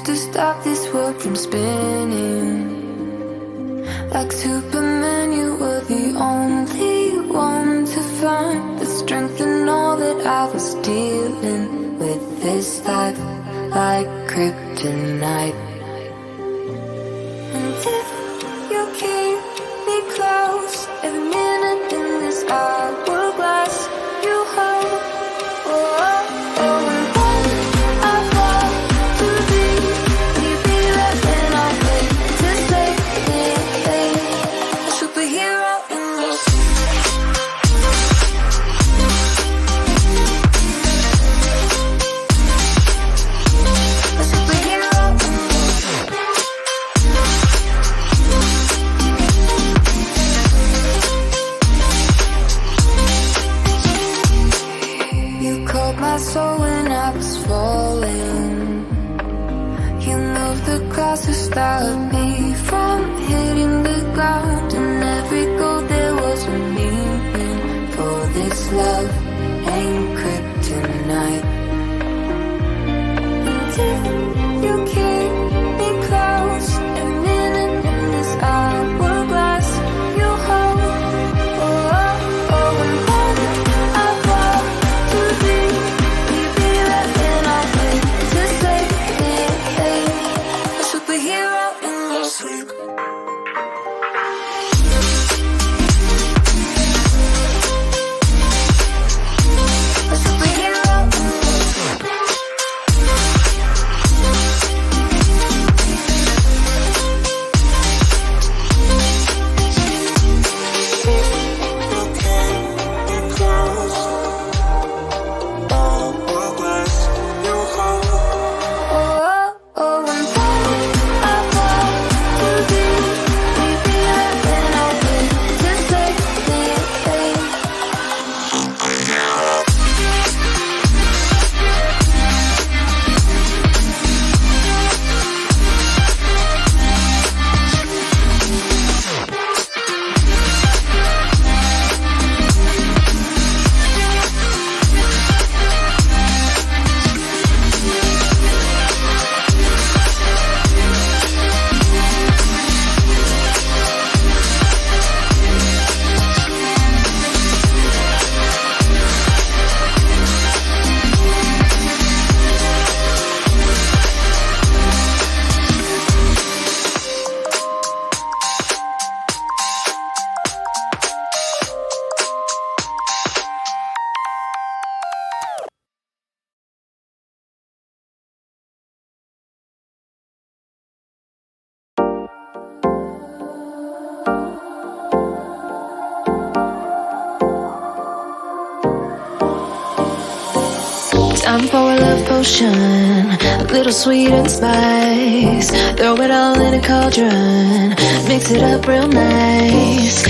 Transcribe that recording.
to stop this world from spinning. Like Superman, you were the only one to find the strength in all that I was dealing with this life, like kryptonite. And if you keep me close, every minute in this hourglass you hold. Oh, oh, oh, and when I fall to thee, will you be there when I wait to save me? A superhero in your a superhero in you caught my soul when I was falling. You moved the clouds to stop me from hitting the ground. And every goal there was a meaning. For this love ain't kryptonite. And if you keep me close, every minute in this hourglass you hold. Oh, oh, oh, and when I fall to thee, will you be there when I wait to save me? A superhero in your sleep. A superhero in your sleep. Oh, oh, and when I fall to thee, will you be there when I wait to save me? Time for a love potion, a little sweet and spice. Throw it all in a cauldron, mix it up real nice.